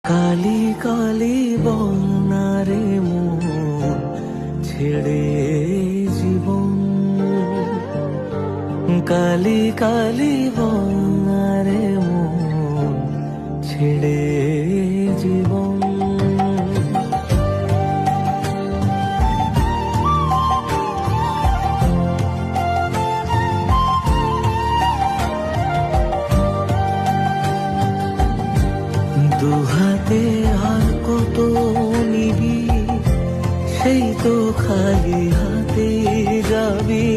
কালি কালি বনারে মন ছেড়ে জীবন, কালি কালি বনারে মন ছেড়ে জীবন। দুহাতে আর কত নিবি, সেই তো খালি হাতে যাবি।